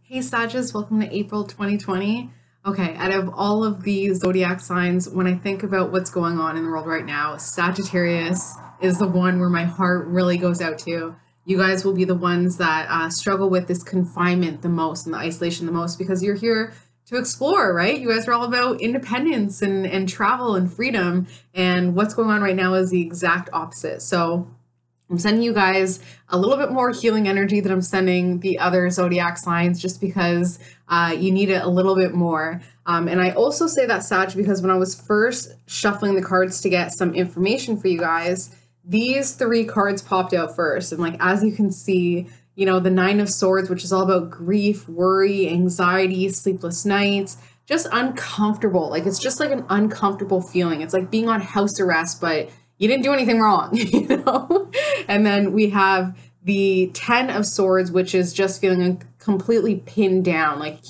Hey Sages, welcome to April 2020. Okay, out of all of the zodiac signs, when I think about what's going on in the world right now, Sagittarius is the one where my heart really goes out to. You guys will be the ones that struggle with this confinement the most and the isolation the most because you're here to explore, right? You guys are all about independence and travel and freedom. And what's going on right now is the exact opposite. So I'm sending you guys a little bit more healing energy than I'm sending the other zodiac signs just because you need it a little bit more. And I also say that, Sag, because when I was first shuffling the cards to get some information for you guys, these three cards popped out first. And like, as you can see, you know, the Nine of Swords, which is all about grief, worry, anxiety, sleepless nights, just uncomfortable. Like, it's just like an uncomfortable feeling. It's like being on house arrest, but you didn't do anything wrong, you know? And then we have the Ten of Swords, which is just feeling completely pinned down, like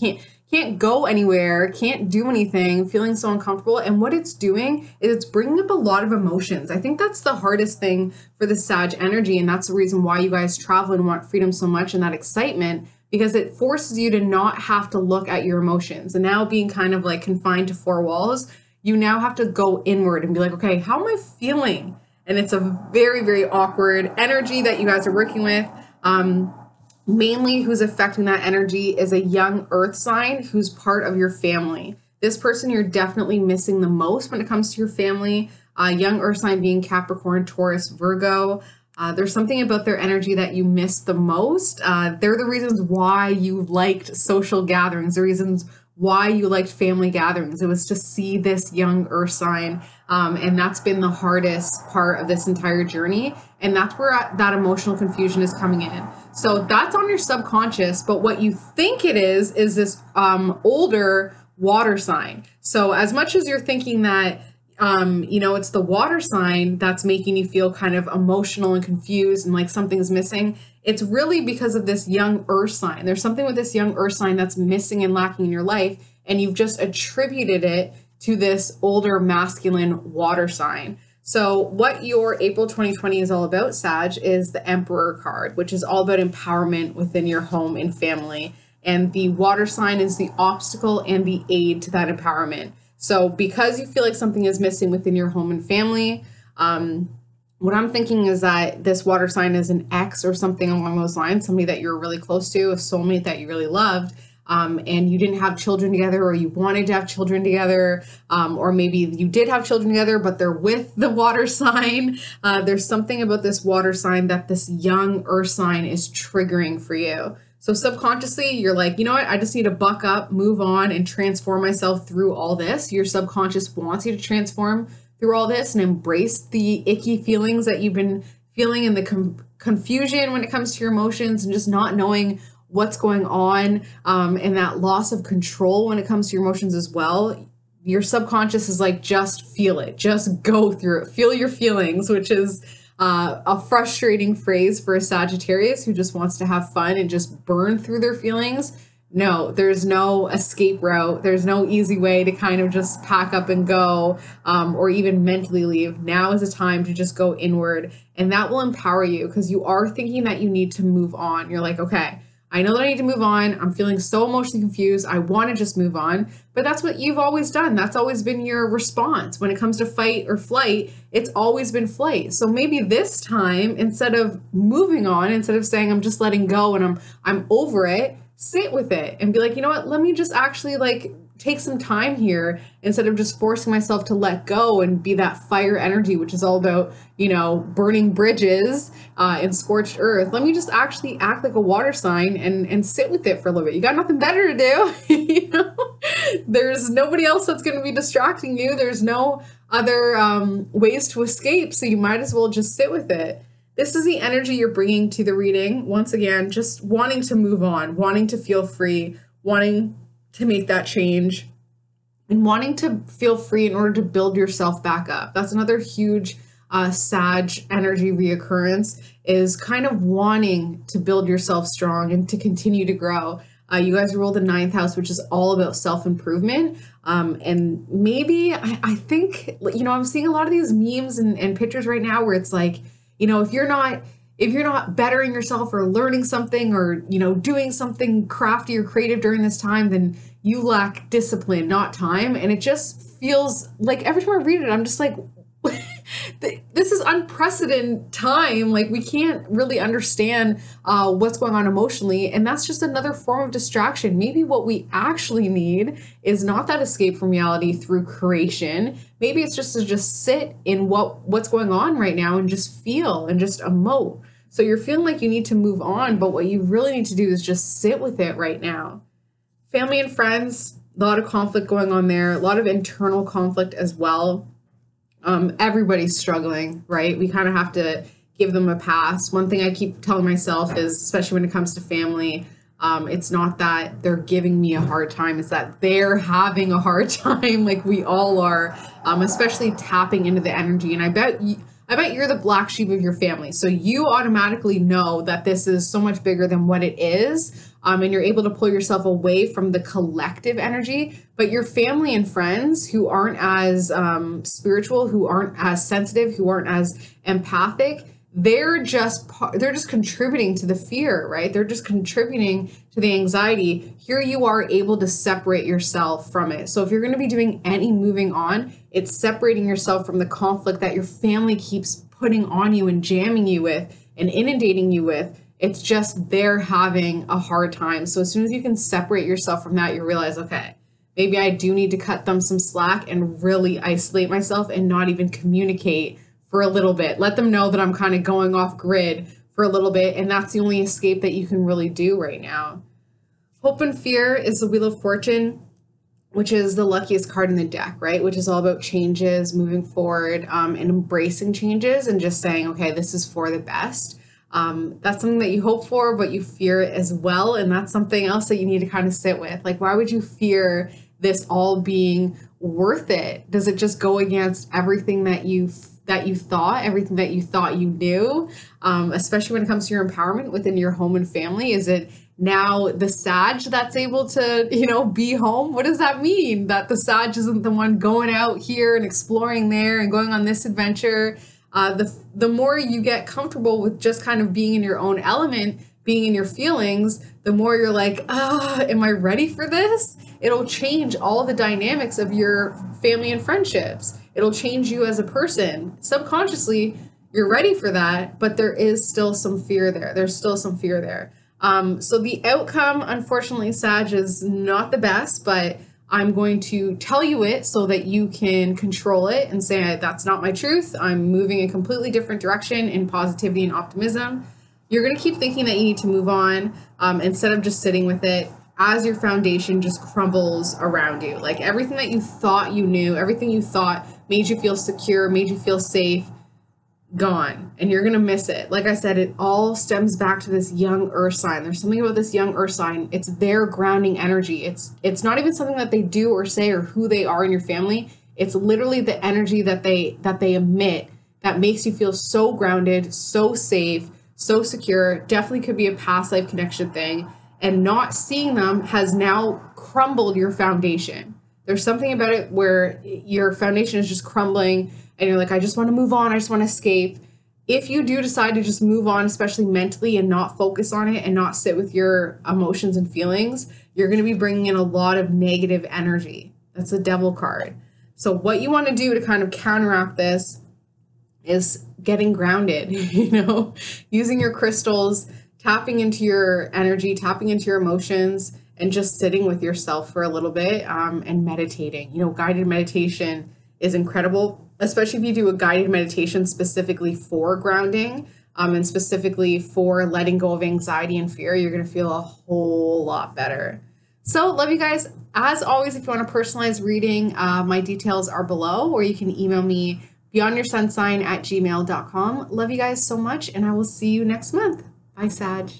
can't go anywhere, can't do anything, feeling so uncomfortable. And what it's doing is it's bringing up a lot of emotions. I think that's the hardest thing for the Sag energy, and that's the reason why you guys travel and want freedom so much and that excitement, because it forces you to not have to look at your emotions. And now being kind of like confined to four walls, you now have to go inward and be like, okay, how am I feeling? And it's a very, very awkward energy that you guys are working with. Mainly who's affecting that energy is a young earth sign who's part of your family. This person you're definitely missing the most when it comes to your family. Young earth sign being Capricorn, Taurus, Virgo. There's something about their energy that you miss the most. They're the reasons why you liked social gatherings, the reasons why you liked family gatherings. It was to see this young earth sign. And that's been the hardest part of this entire journey. And that's where that emotional confusion is coming in. So that's on your subconscious, but what you think it is this older water sign. So as much as you're thinking that, you know, it's the water sign that's making you feel kind of emotional and confused and like something's missing, it's really because of this young earth sign. There's something with this young earth sign that's missing and lacking in your life, and you've just attributed it to this older masculine water sign. So what your April 2020 is all about, Sag, is the Emperor card, which is all about empowerment within your home and family. And the water sign is the obstacle and the aid to that empowerment. So because you feel like something is missing within your home and family, what I'm thinking is that this water sign is an ex or something along those lines, somebody that you're really close to, a soulmate that you really loved, and you didn't have children together, or you wanted to have children together, or maybe you did have children together, but they're with the water sign. There's something about this water sign that this young earth sign is triggering for you. So subconsciously, you're like, you know what? I just need to buck up, move on, and transform myself through all this. Your subconscious wants you to transform through all this and embrace the icky feelings that you've been feeling and the confusion when it comes to your emotions and just not knowing what's going on, and that loss of control when it comes to your emotions as well. Your subconscious is like, just feel it, just go through it, feel your feelings, which is a frustrating phrase for a Sagittarius who just wants to have fun and just burn through their feelings. No, there's no escape route. There's no easy way to kind of just pack up and go, or even mentally leave. Now is the time to just go inward, and that will empower you because you are thinking that you need to move on. You're like, okay, I know that I need to move on. I'm feeling so emotionally confused. I want to just move on. But that's what you've always done. That's always been your response. When it comes to fight or flight, it's always been flight. So maybe this time, instead of moving on, instead of saying I'm just letting go and I'm over it, sit with it and be like, you know what, let me just actually like take some time here instead of just forcing myself to let go and be that fire energy, which is all about, you know, burning bridges and scorched earth. Let me just actually act like a water sign and sit with it for a little bit. You got nothing better to do. You know, there's nobody else that's going to be distracting you. There's no other ways to escape. So you might as well just sit with it. This is the energy you're bringing to the reading. Once again, just wanting to move on, wanting to feel free, wanting to make that change, and wanting to feel free in order to build yourself back up. That's another huge Sag energy reoccurrence, is kind of wanting to build yourself strong and to continue to grow. You guys rolled the ninth house, which is all about self-improvement. And maybe I think, you know, I'm seeing a lot of these memes and pictures right now where it's like, you know, if you're not if you're not bettering yourself or learning something or, doing something crafty or creative during this time, then you lack discipline, not time. And it just feels like every time I read it, I'm just like, this is unprecedented time. Like, we can't really understand what's going on emotionally. And that's just another form of distraction. Maybe what we actually need is not that escape from reality through creation. Maybe it's just to just sit in what's going on right now and just feel and just emote. So you're feeling like you need to move on, but what you really need to do is just sit with it right now. Family and friends, a lot of conflict going on there, a lot of internal conflict as well. Everybody's struggling, right? We kind of have to give them a pass. One thing I keep telling myself is, especially when it comes to family, it's not that they're giving me a hard time, it's that they're having a hard time, like we all are, especially tapping into the energy. And I bet you're the black sheep of your family. So you automatically know that this is so much bigger than what it is. And you're able to pull yourself away from the collective energy. But your family and friends who aren't as spiritual, who aren't as sensitive, who aren't as empathic, they're just contributing to the fear, right? They're just contributing to the anxiety. Here you are able to separate yourself from it. So if you're going to be doing any moving on, it's separating yourself from the conflict that your family keeps putting on you and jamming you with and inundating you with. It's just they're having a hard time. So as soon as you can separate yourself from that, you realize, okay, maybe I do need to cut them some slack and really isolate myself and not even communicate for a little bit. Let them know that I'm kind of going off grid for a little bit. And that's the only escape that you can really do right now. Hope and Fear is the Wheel of Fortune, which is the luckiest card in the deck, right? Which is all about changes, moving forward, and embracing changes and just saying, okay, this is for the best. That's something that you hope for, but you fear it as well. And that's something else that you need to kind of sit with. Like, why would you fear this all being worth it? Does it just go against everything that you thought, everything that you thought you knew, especially when it comes to your empowerment within your home and family? Is it now the Sag that's able to, be home? What does that mean? That the Sag isn't the one going out here and exploring there and going on this adventure? The more you get comfortable with just kind of being in your own element, being in your feelings, the more you're like, am I ready for this? It'll change all the dynamics of your family and friendships. It'll change you as a person. Subconsciously, you're ready for that, but there is still some fear there. There's still some fear there. So the outcome, unfortunately, Sag, is not the best, but I'm going to tell you it so that you can control it and say, that's not my truth. I'm moving a completely different direction in positivity and optimism. You're going to keep thinking that you need to move on instead of just sitting with it as your foundation just crumbles around you. Like, everything that you thought you knew, everything you thought made you feel secure, made you feel safe, gone. And you're going to miss it. Like I said, it all stems back to this young earth sign. There's something about this young earth sign. It's their grounding energy. It's not even something that they do or say or who they are in your family. It's literally the energy that they emit that makes you feel so grounded, so safe, so secure. Definitely could be a past life connection thing. And not seeing them has now crumbled your foundation. There's something about it where your foundation is just crumbling and you're like, I just want to move on. I just want to escape. If you do decide to just move on, especially mentally, and not focus on it and not sit with your emotions and feelings, you're going to be bringing in a lot of negative energy. That's a Devil card. So what you want to do to kind of counteract this is getting grounded, using your crystals, tapping into your energy, tapping into your emotions, and just sitting with yourself for a little bit and meditating. Guided meditation is incredible, especially if you do a guided meditation specifically for grounding and specifically for letting go of anxiety and fear. You're going to feel a whole lot better. So love you guys. As always, if you want a personalized reading, my details are below, or you can email me beyondyoursunsign@gmail.com. Love you guys so much, and I will see you next month. Bye, Sag.